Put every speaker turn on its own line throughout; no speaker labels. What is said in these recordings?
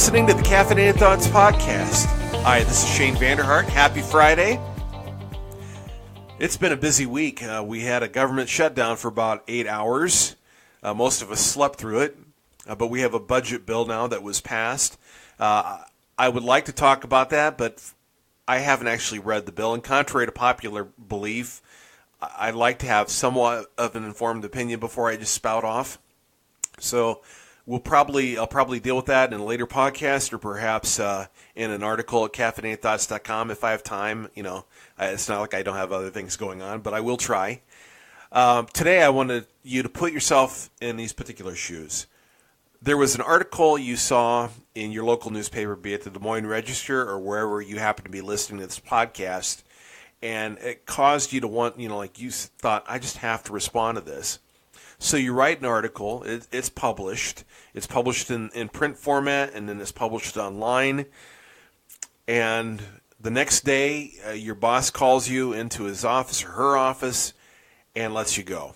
listening to the Caffeinated Thoughts Podcast. Hi, this is Shane Vander Hart. Happy Friday. It's been a busy week. We had a government shutdown for about 8 hours. Most of us slept through it, but we have a budget bill now that was passed. I would like to talk about that, but I haven't actually read the bill. And contrary to popular belief, I like to have somewhat of an informed opinion before I just spout off. So I'll probably deal with that in a later podcast, or perhaps in an article at caffeinatedthoughts.com if I have time. It's not like I don't have other things going on, but I will try. Today I wanted you to put yourself in these particular shoes. There was an article you saw in your local newspaper, be it the Des Moines Register or wherever you happen to be listening to this podcast, and it caused you to want, like you thought, I just have to respond to this. So you write an article, it's published. It's published in print format, and then it's published online. And the next day, your boss calls you into his office or her office and lets you go.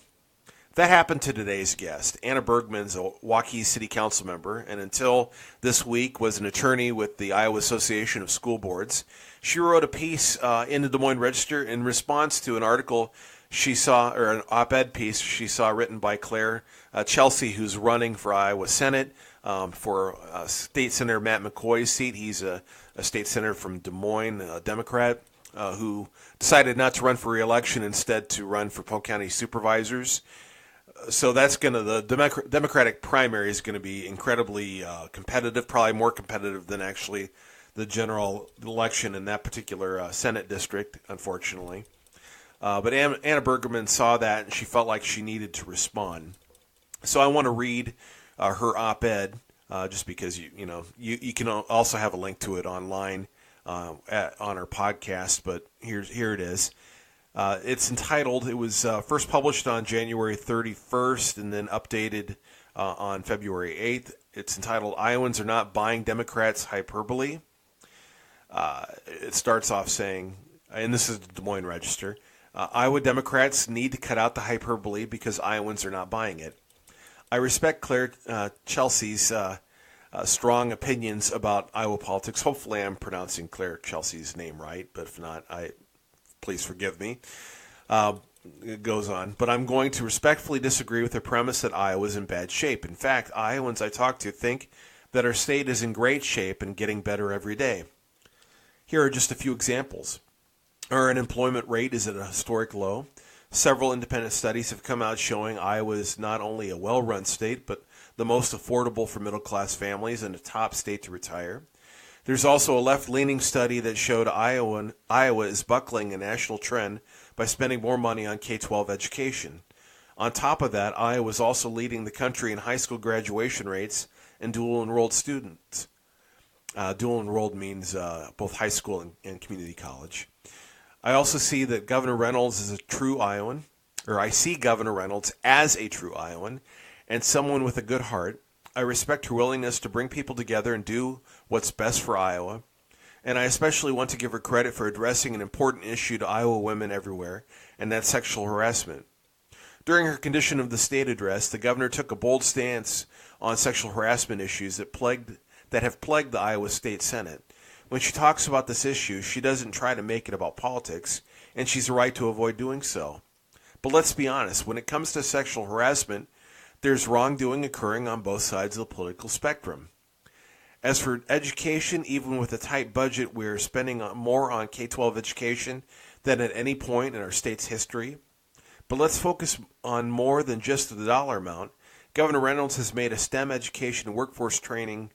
That happened to today's guest. Anna Bergman's a Waukee City Council member, and until this week was an attorney with the Iowa Association of School Boards. She wrote a piece in the Des Moines Register in response to an article she saw, or an op-ed piece she saw written by Claire Celsi, who's running for Iowa Senate for State Senator Matt McCoy's seat. He's a state senator from Des Moines, a Democrat, who decided not to run for re-election, instead to run for Polk County Supervisors. So that's the Democratic primary is going to be incredibly competitive, probably more competitive than actually the general election in that particular Senate district, unfortunately. But Anna Bergman saw that, and she felt like she needed to respond. So I want to read her op-ed, just because you can also have a link to it online on our podcast. But here it is. It's entitled. It was first published on January 31st, and then updated on February 8th. It's entitled "Iowans Are Not Buying Democrats' Hyperbole." It starts off saying, and this is the Des Moines Register, Iowa Democrats need to cut out the hyperbole because Iowans are not buying it. I respect Claire Celsi's strong opinions about Iowa politics. Hopefully I'm pronouncing Claire Celsi's name right, but if not, please forgive me. It goes on. But I'm going to respectfully disagree with the premise that Iowa is in bad shape. In fact, Iowans I talk to think that our state is in great shape and getting better every day. Here are just a few examples. Our unemployment rate is at a historic low. Several independent studies have come out showing Iowa is not only a well-run state, but the most affordable for middle-class families and a top state to retire. There's also a left-leaning study that showed Iowa is buckling a national trend by spending more money on K-12 education. On top of that, Iowa is also leading the country in high school graduation rates and dual-enrolled students. Dual-enrolled means both high school and community college. I also see that Governor Reynolds is a true Iowan, or I see Governor Reynolds as a true Iowan and someone with a good heart. I respect her willingness to bring people together and do what's best for Iowa, and I especially want to give her credit for addressing an important issue to Iowa women everywhere, and that's sexual harassment. During her Condition of the State address, the governor took a bold stance on sexual harassment issues that have plagued the Iowa State Senate. When she talks about this issue, she doesn't try to make it about politics, and she's a right to avoid doing so. But let's be honest, when it comes to sexual harassment, there's wrongdoing occurring on both sides of the political spectrum. As for education, even with a tight budget, we're spending more on K-12 education than at any point in our state's history. But let's focus on more than just the dollar amount. Governor Reynolds has made STEM education and workforce training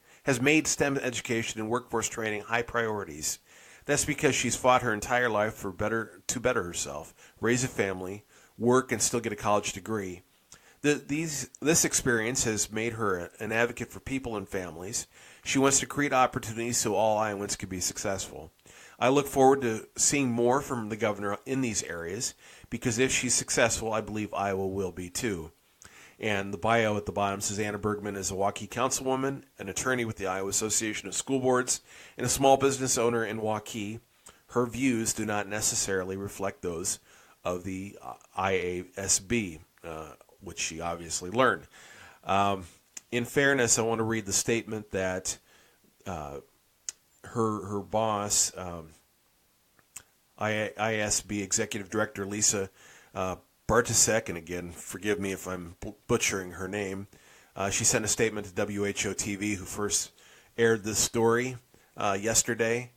high priorities. That's because she's fought her entire life to better herself, raise a family, work, and still get a college degree. This experience has made her an advocate for people and families. She wants to create opportunities so all Iowans can be successful. I look forward to seeing more from the governor in these areas, because if she's successful, I believe Iowa will be too. And the bio at the bottom says Anna Bergman is a Waukee Councilwoman, an attorney with the Iowa Association of School Boards, and a small business owner in Waukee. Her views do not necessarily reflect those of the IASB, which she obviously learned. In fairness, I want to read the statement that her boss, IASB Executive Director Lisa Bartasek, and again, forgive me if I'm butchering her name, she sent a statement to WHO TV, who first aired this story yesterday.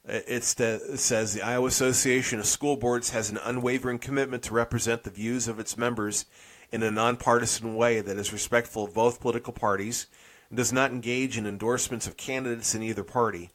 It says the Iowa Association of School Boards has an unwavering commitment to represent the views of its members in a nonpartisan way that is respectful of both political parties and does not engage in endorsements of candidates in either party.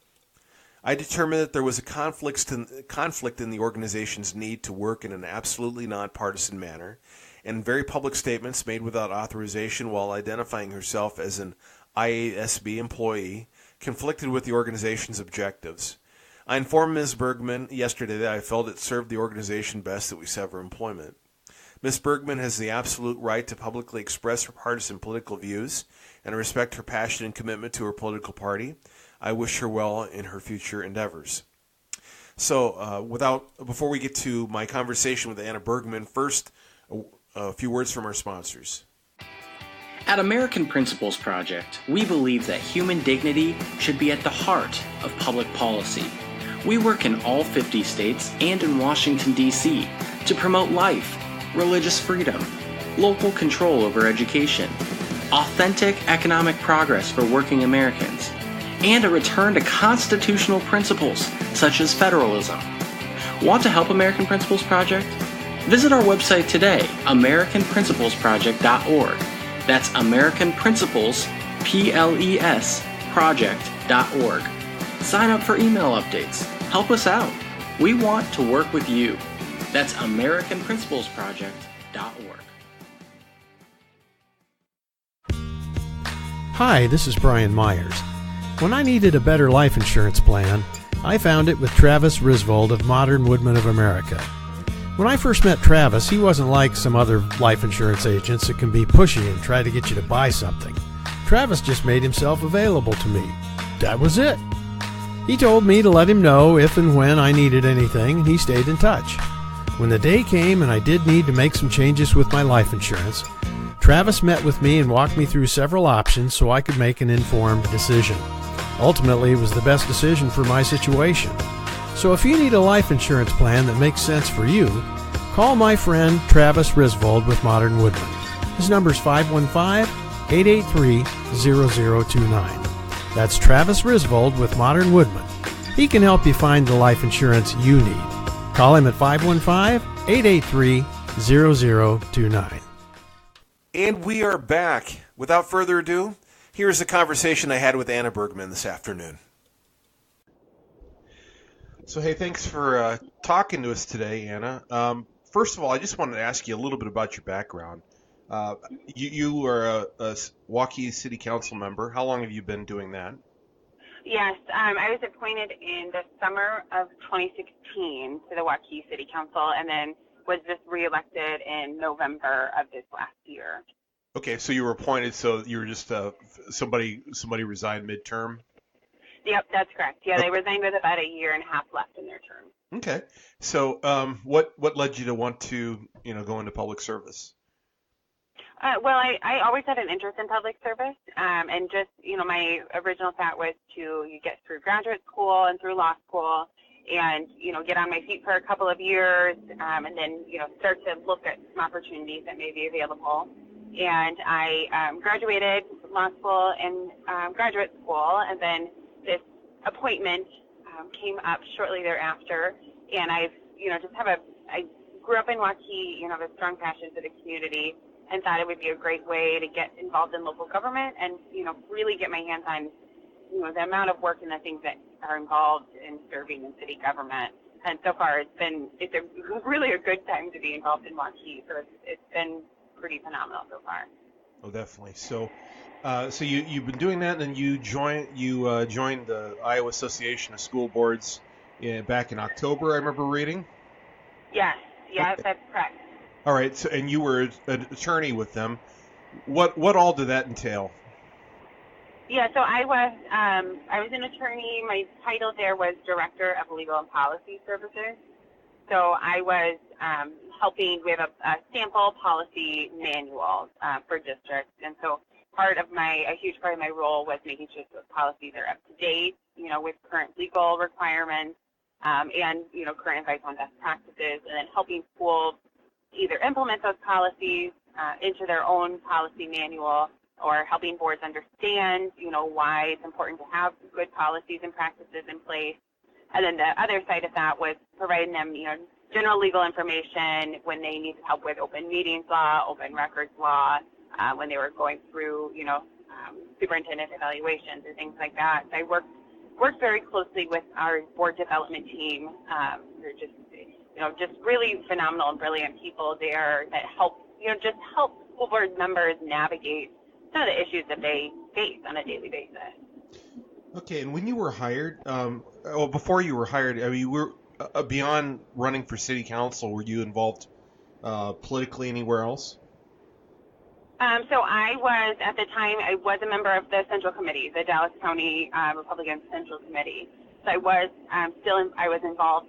I determined that there was a conflict in the organization's need to work in an absolutely nonpartisan manner, and very public statements made without authorization while identifying herself as an IASB employee conflicted with the organization's objectives. I informed Ms. Bergman yesterday that I felt it served the organization best that we sever employment. Ms. Bergman has the absolute right to publicly express her partisan political views, and I respect her passion and commitment to her political party. I wish her well in her future endeavors. So, before we get to my conversation with Anna Bergman, first, a few words from our sponsors.
At American Principles Project, we believe that human dignity should be at the heart of public policy. We work in all 50 states and in Washington, D.C. to promote life, religious freedom, local control over education, authentic economic progress for working Americans, and a return to constitutional principles such as federalism. Want to help American Principles Project? Visit our website today, AmericanPrinciplesProject.org. That's American Principles, PLES, project.org. Sign up for email updates. Help us out. We want to work with you. That's AmericanPrinciplesProject.org.
Hi, this is Brian Myers. When I needed a better life insurance plan, I found it with Travis Risvold of Modern Woodmen of America. When I first met Travis, he wasn't like some other life insurance agents that can be pushy and try to get you to buy something. Travis just made himself available to me. That was it. He told me to let him know if and when I needed anything, and he stayed in touch. When the day came and I did need to make some changes with my life insurance, Travis met with me and walked me through several options so I could make an informed decision. Ultimately, it was the best decision for my situation. So if you need a life insurance plan that makes sense for you, call my friend Travis Risvold with Modern Woodmen. His number is 515-883-0029. That's Travis Risvold with Modern Woodmen. He can help you find the life insurance you need. Call him at 515-883-0029.
And we are back. Without further ado, here's the conversation I had with Anna Bergman this afternoon. So, hey, thanks for talking to us today, Anna. First of all, I just wanted to ask you a little bit about your background. You are a Waukee City Council member. How long have you been doing that?
Yes, I was appointed in the summer of 2016 to the Waukee City Council, and then was just reelected in November of this last year.
Okay, so you were appointed, so you were just somebody resigned midterm?
Yep, that's correct. Yeah, they resigned with about a year and a half left in their term.
Okay, so what led you to want to go into public service?
Well, I always had an interest in public service, and just my original thought was to get through graduate school and through law school, and get on my feet for a couple of years, and then start to look at some opportunities that may be available. And I graduated law school and graduate school, and then this appointment came up shortly thereafter, and I grew up in Waukee, have a strong passion for the community, and thought it would be a great way to get involved in local government and really get my hands on the amount of work and the things that are involved in serving in city government. And so far it's really a good time to be involved in Waukee, so it's been pretty phenomenal so far.
Oh, definitely. So you've been doing that, and then you joined the Iowa Association of School Boards back in October, I remember reading.
Yes, that's correct.
All right. So, and you were an attorney with them. What all did that entail?
Yeah, so I was an attorney. My title there was Director of Legal and Policy Services. So I was helping with a sample policy manual for districts. And so a huge part of my role was making sure those policies are up to date, with current legal requirements, and, current advice on best practices, and then helping schools either implement those policies into their own policy manual, or helping boards understand, why it's important to have good policies and practices in place. And then the other side of that was providing them, general legal information when they needed help with open meetings law, open records law, when they were going through, superintendent evaluations or things like that. So I worked very closely with our board development team. They're just really phenomenal and brilliant people there that help school board members navigate some of the issues that they face on a daily basis.
Okay, and when you were hired, before you were hired, you were beyond running for city council. Were you involved politically anywhere else?
So I was a member of the Central Committee, the Dallas County Republican Central Committee. So I was involved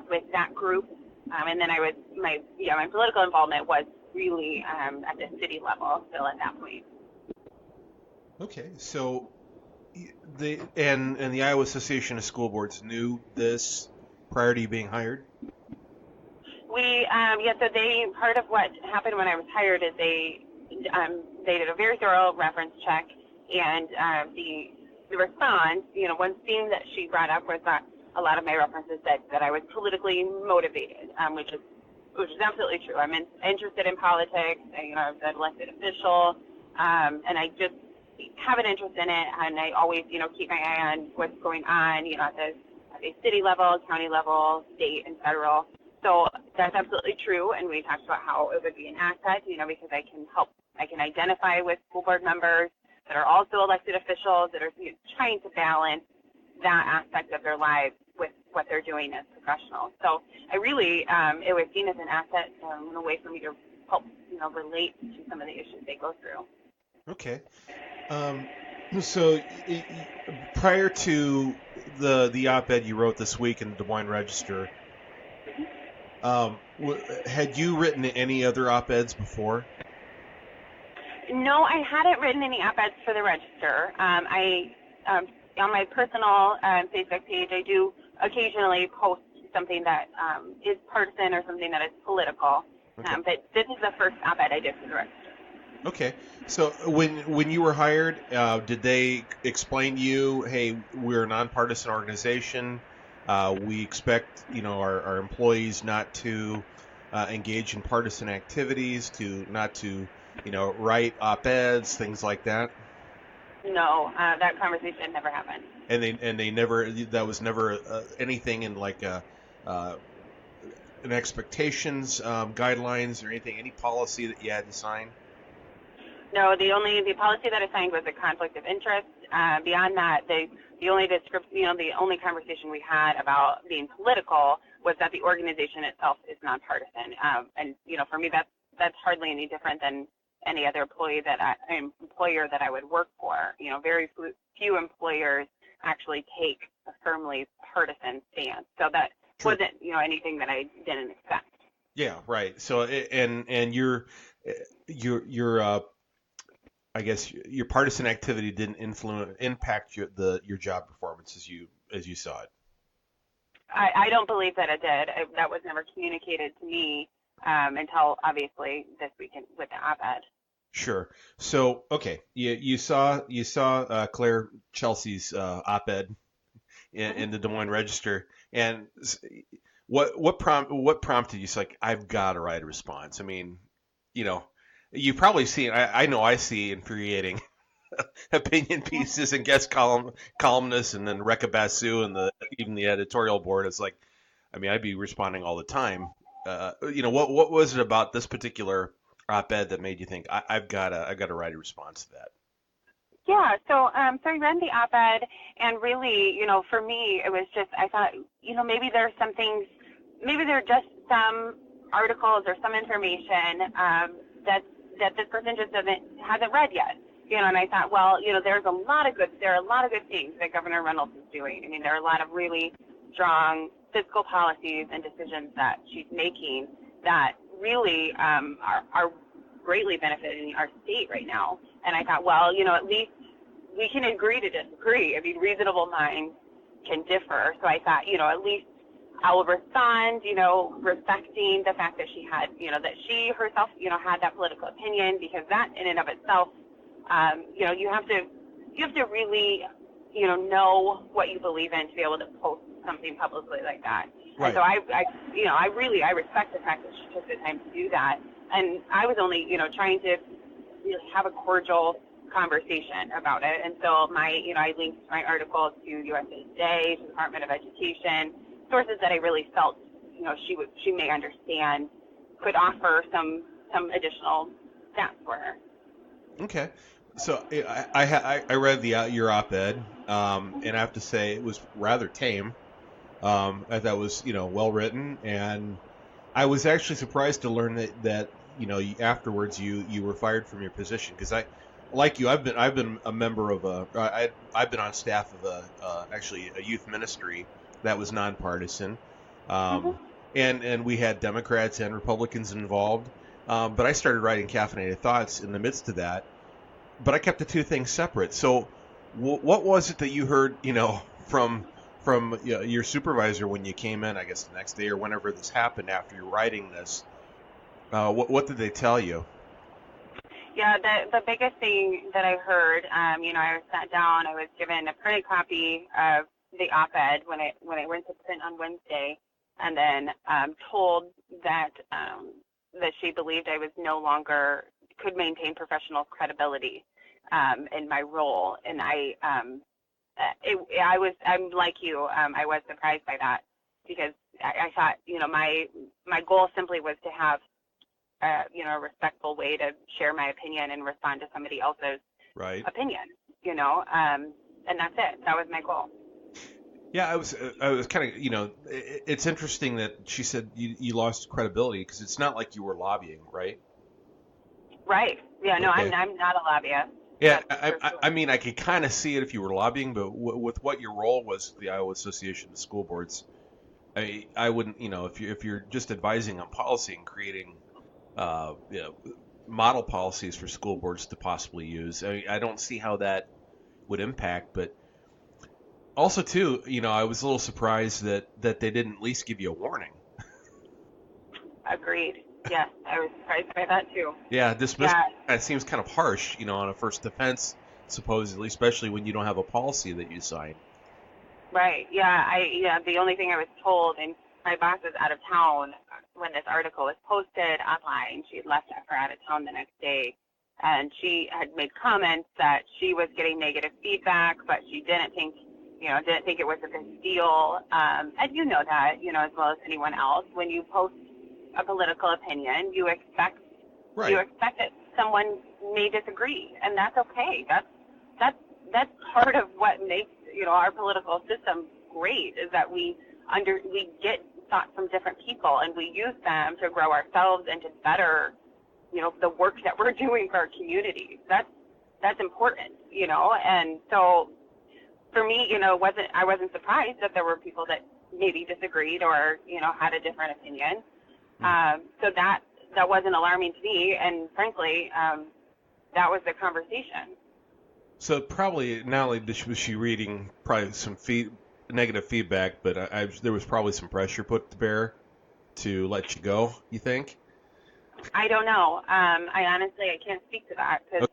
with that group, and then my political involvement was really at the city level still at that point. Okay, so the Iowa Association of School Boards knew this prior to you being hired? So part of what happened when I was hired is they did a very thorough reference check, and the response, one theme that she brought up was that a lot of my references said that I was politically motivated, which is absolutely true. I'm interested in politics. I was an elected official, and I just have an interest in it, and I always, keep my eye on what's going on, at the city level, county level, state, and federal. So that's absolutely true, and we talked about how it would be an asset, because I can identify with school board members that are also elected officials that are trying to balance that aspect of their lives with what they're doing as professionals. So I really, it was seen as an asset in a way for me to help, relate to some of the issues they go through.
Okay. So prior to the op-ed you wrote this week in the Des Moines Register, had you written any other op-eds before?
No, I hadn't written any op-eds for the Register. On my personal Facebook page, I do occasionally post something that is partisan or something that is political. Okay. But this is the first op-ed I did for the Register. Okay.
So when you were hired, did they explain to you, hey, we're a nonpartisan organization. We expect, our employees not to engage in partisan activities, not to write op-eds, things like that?
No, that conversation never happened.
And they never, that was never anything in like an expectations, guidelines or anything, any policy that you had to sign?
No, the policy that I signed was a conflict of interest. Beyond that, the only description, the only conversation we had about being political was that the organization itself is nonpartisan. And for me, that's hardly any different than any other employer that I would work for. Very few employers actually take a firmly partisan stance. So that True. Wasn't anything that I didn't expect.
Yeah, right. So and your I guess your partisan activity didn't impact your job performance as you saw it.
I don't believe that it did. That was never communicated to me until obviously this weekend with the op-ed.
Sure. So okay, you saw Claire Celsi's op-ed in the Des Moines Register, and what prompted you? It's like, I've got to write a response. I mean, you probably see, I know I see infuriating opinion pieces and guest columnists and then Rekha Basu and even the editorial board. It's like, I mean, I'd be responding all the time. What was it about this particular op-ed that made you think I've got to write a response to that?
Yeah, so I read the op-ed, and really, for me, it was just, I thought, maybe there are just some articles or some information that this person just hasn't read yet. And I thought, well, there are a lot of good things that Governor Reynolds is doing. I mean, there are a lot of really strong fiscal policies and decisions that she's making that really are greatly benefiting our state right now. And I thought, well, at least we can agree to disagree. I mean, reasonable minds can differ. So I thought, at least I will respond, respecting the fact that she had, that she herself, had that political opinion, because that in and of itself, you have to really, know what you believe in to be able to post something publicly like that. Right. And so I respect the fact that she took the time to do that. And I was only, trying to really have a cordial conversation about it. And so I linked my article to USA Today, to the Department of Education, sources that I really felt, she may understand, could offer some additional stats for her.
Okay. So I read your op-ed, and I have to say it was rather tame. I thought it was, well written, and I was actually surprised to learn that afterwards you were fired from your position, because like you, I've been a member of I've been on staff of actually a youth ministry that was nonpartisan, and we had Democrats and Republicans involved, but I started writing Caffeinated Thoughts in the midst of that, but I kept the two things separate. So what was it that you heard, from your supervisor when you came in, I guess the next day or whenever this happened after you're writing this? What did they tell you?
Yeah, the biggest thing that I heard, I was sat down, I was given a printed copy of the op-ed when I went to print on Wednesday, and then told that she believed I was no longer could maintain professional credibility in my role, and I'm like you, I was surprised by that, because I thought, my goal simply was to have a respectful way to share my opinion and respond to somebody else's opinion, and that's it. That was my goal.
Yeah, I was kind of, it's interesting that she said you lost credibility, because it's not like you were lobbying, right?
Right. Yeah, no, okay. I'm not a lobbyist.
Yeah, I mean, I could kind of see it if you were lobbying, but with what your role was with the Iowa Association of School Boards, I wouldn't, if you're just advising on policy and creating model policies for school boards to possibly use, I don't see how that would impact. But also, too, I was a little surprised that they didn't at least give you a warning.
Agreed. Yes, I was surprised by that, too.
Yeah, dismissal, it seems kind of harsh, on a first offense, supposedly, especially when you don't have a policy that you sign.
Right. Yeah, the only thing I was told, and my boss was out of town when this article was posted online. She had left for out of town the next day, and she had made comments that she was getting negative feedback, but she didn't think it was a big deal. And that, as well as anyone else, when you post a political opinion, you expect that someone may disagree, and that's okay. That's part of what makes our political system great, is that we get thoughts from different people, and we use them to grow ourselves and to better the work that we're doing for our communities. That's important, and so for me, I wasn't surprised that there were people that maybe disagreed or had a different opinion. So that wasn't alarming to me, and frankly, that was the conversation.
So probably not only was she reading probably some negative feedback, but there was probably some pressure put to bear to let you go, you think?
I don't know. I honestly can't speak to that, because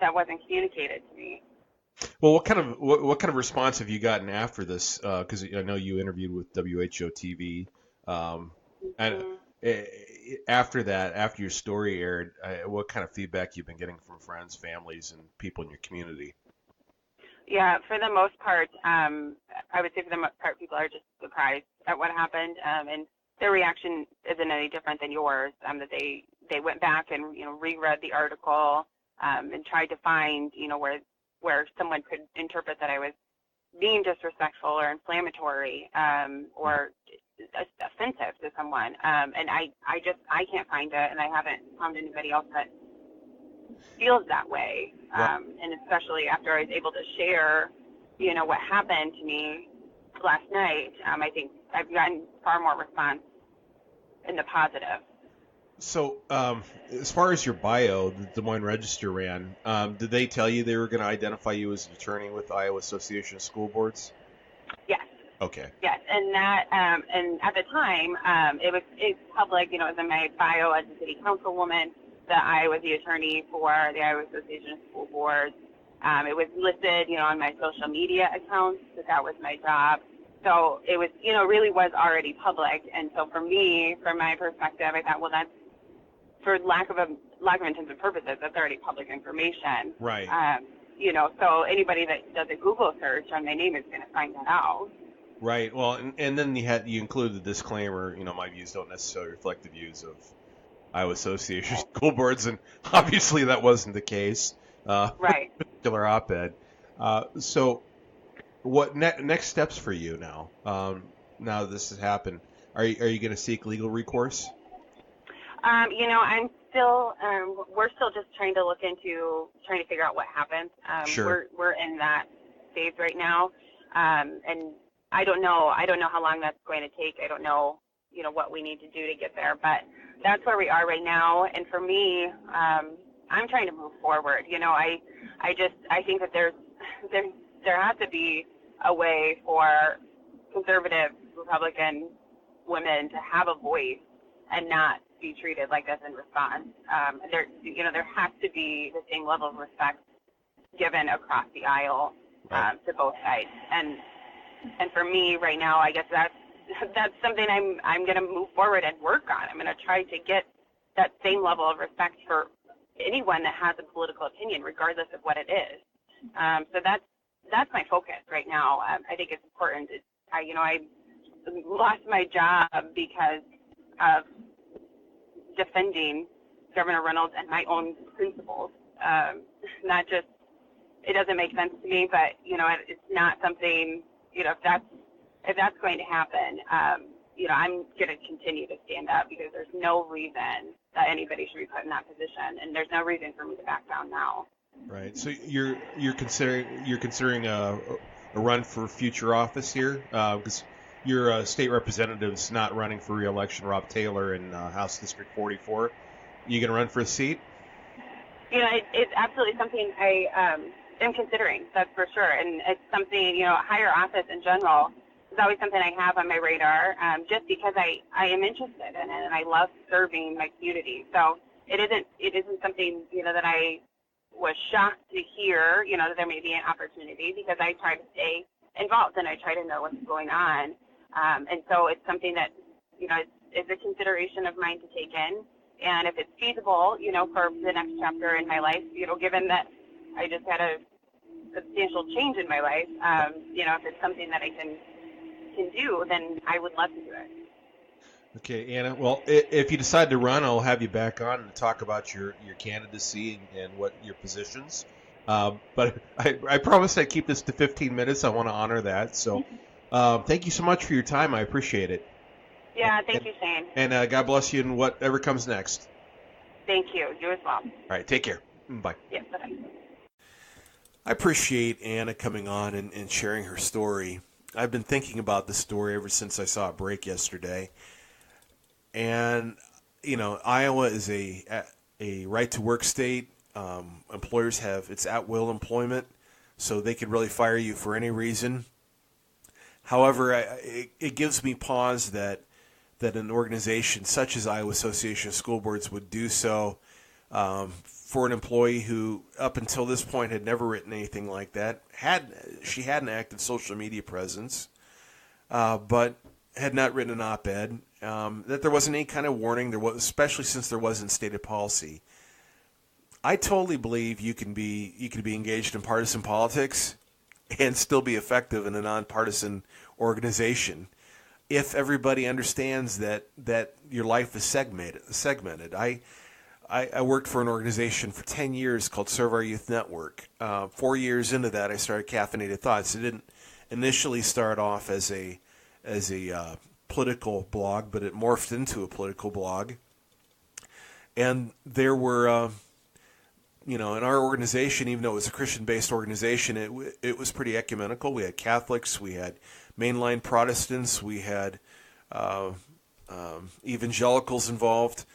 that wasn't communicated to me.
Well, what kind of response have you gotten after this? Because I know you interviewed with WHO TV. And after that, after your story aired, what kind of feedback you've been getting from friends, families, and people in your community?
Yeah, for the most part, I would say for the most part, people are just surprised at what happened, and their reaction isn't any different than yours. That they went back and reread the article, and tried to find where someone could interpret that I was being disrespectful or inflammatory, or offensive to someone, and I can't find it, and I haven't found anybody else that feels that way, and especially after I was able to share, what happened to me last night. I think I've gotten far more response in the positive.
So, as far as your bio, the Des Moines Register ran, did they tell you they were going to identify you as an attorney with the Iowa Association of School Boards?
Yes.
Okay.
Yes, and that, and at the time, it's public. It was in my bio as a city councilwoman that I was the attorney for the Iowa Association of School Boards. It was listed, on my social media accounts that was my job. So it was, really was already public. And so for me, from my perspective, I thought, well, that's, for lack of intensive purposes, that's already public information.
Right.
So anybody that does a Google search on my name is going to find that out.
Right. Well, and then you included the disclaimer, my views don't necessarily reflect the views of Iowa Association of School Boards, and obviously that wasn't the case.
Right.
Particular op-ed. So what next steps for you now? Now that this has happened, are you going to seek legal recourse?
I'm still, we're still just trying to figure out what happened.
Sure.
We're in that phase right now. And I don't know how long that's going to take. I don't know, what we need to do to get there, but that's where we are right now. And for me, I'm trying to move forward. I think that there has to be a way for conservative Republican women to have a voice and not be treated like this in response. There has to be the same level of respect given across the aisle to both sides. And for me right now, I guess that's something I'm going to move forward and work on. I'm going to try to get that same level of respect for anyone that has a political opinion, regardless of what it is. So that's my focus right now. I think it's important. I lost my job because of defending Governor Reynolds and my own principles. Not just, it doesn't make sense to me, but it's not something. If that's going to happen, I'm going to continue to stand up because there's no reason that anybody should be put in that position, and there's no reason for me to back down now.
Right. So you're considering a run for future office here, because your state representative's not running for re-election, Rob Taylor in House District 44. You going to run for a seat?
It's absolutely something I am considering. That's for sure, and it's something higher office in general is always something I have on my radar, just because I am interested in it and I love serving my community. So it isn't something that I was shocked to hear that there may be an opportunity, because I try to stay involved and I try to know what's going on. And so it's something that, is a consideration of mine to take in. And if it's feasible, for the next chapter in my life, given that I just had a substantial change in my life, if it's something that I can do, then I would love to do it.
Okay, Anna. Well, if you decide to run, I'll have you back on and talk about your candidacy and what your positions. But I promised I'd keep this to 15 minutes. I want to honor that. So thank you so much for your time. I appreciate it.
Yeah, thank you, Shane.
And God bless you in whatever comes next.
Thank you. You as well.
All right, take care. Bye.
Yeah, bye.
I appreciate Anna coming on and sharing her story. I've been thinking about this story ever since I saw it break yesterday. And, Iowa is a right-to-work state. Employers have, it's at-will employment, so they could really fire you for any reason. However, it gives me pause that an organization such as Iowa Association of School Boards would do so for an employee who, up until this point, had never written anything like that. She had an active social media presence, but had not written an op-ed. That there wasn't any kind of warning, especially since there wasn't stated policy. I totally believe you can be engaged in partisan politics and still be effective in a nonpartisan organization if everybody understands that your life is segmented. I worked for an organization for 10 years called Serve Our Youth Network. 4 years into that, I started Caffeinated Thoughts. It didn't initially start off as a political blog, but it morphed into a political blog. And there were, in our organization, even though it was a Christian-based organization, it was pretty ecumenical. We had Catholics, we had mainline Protestants, we had evangelicals involved.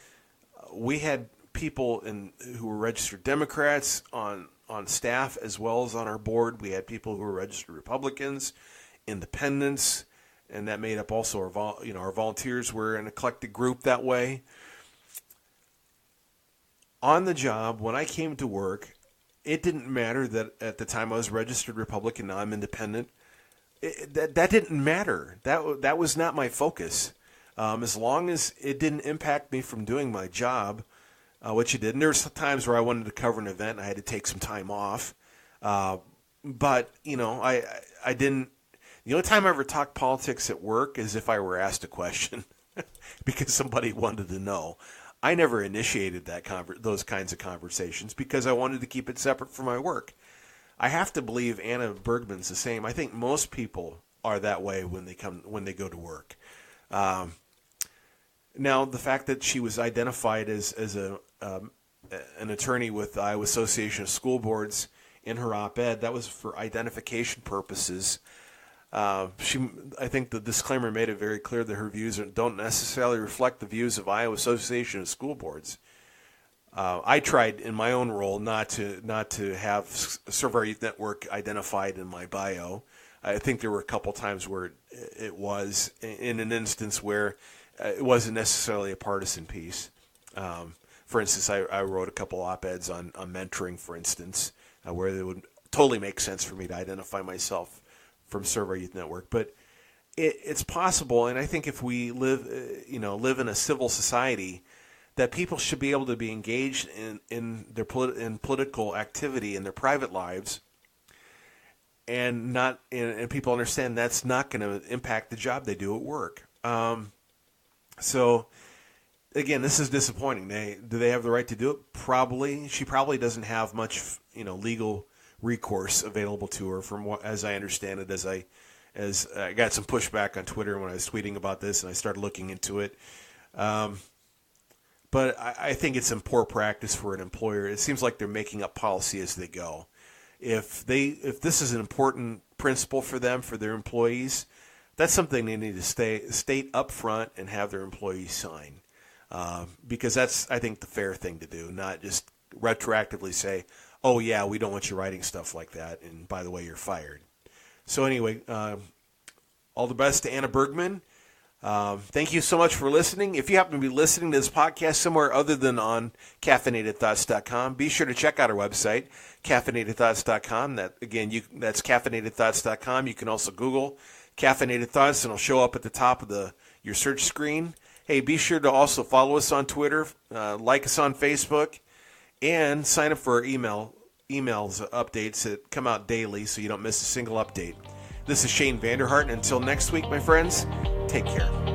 we had people who were registered Democrats on staff as well as on our board. We had people who were registered Republicans, independents, and that made up also our volunteers. Were an eclectic group that way. On the job, when I came to work, it didn't matter that at the time I was registered Republican, now I'm independent. That didn't matter. That was not my focus. As long as it didn't impact me from doing my job, which it did. And there were some times where I wanted to cover an event and I had to take some time off. But, I didn't. The only time I ever talked politics at work is if I were asked a question because somebody wanted to know. I never initiated those kinds of conversations because I wanted to keep it separate from my work. I have to believe Anna Bergman's the same. I think most people are that way when they go to work. Now, the fact that she was identified as an attorney with the Iowa Association of School Boards in her op-ed, that was for identification purposes. I think the disclaimer made it very clear that her views don't necessarily reflect the views of Iowa Association of School Boards. I tried in my own role not to have Serve Our Youth Network identified in my bio. I think there were a couple times where it was in an instance where it wasn't necessarily a partisan piece. For instance, I wrote a couple op-eds on mentoring, for instance, where it would totally make sense for me to identify myself from Serve Our Youth Network. But it's possible, and I think if we live in a civil society, that people should be able to be engaged in political activity in their private lives, and people understand that's not going to impact the job they do at work. So, again, this is disappointing. Do they have the right to do it? Probably. She probably doesn't have much, legal recourse available to her, as I understand it. As I got some pushback on Twitter when I was tweeting about this, and I started looking into it. But I think it's in poor practice for an employer. It seems like they're making up policy as they go. If this is an important principle for them, for their employees, that's something they need to state up front and have their employees sign. Because that's, I think, the fair thing to do, not just retroactively say, oh, yeah, we don't want you writing stuff like that, and by the way, you're fired. So anyway, all the best to Anna Bergman. Thank you so much for listening. If you happen to be listening to this podcast somewhere other than on caffeinatedthoughts.com, be sure to check out our website, caffeinatedthoughts.com. That's caffeinatedthoughts.com. You can also Google Caffeinated Thoughts, and it'll show up at the top of your search screen. Hey, be sure to also follow us on Twitter, like us on Facebook, and sign up for our emails updates that come out daily so you don't miss a single update. This is Shane Vander Hart, and until next week, my friends, take care.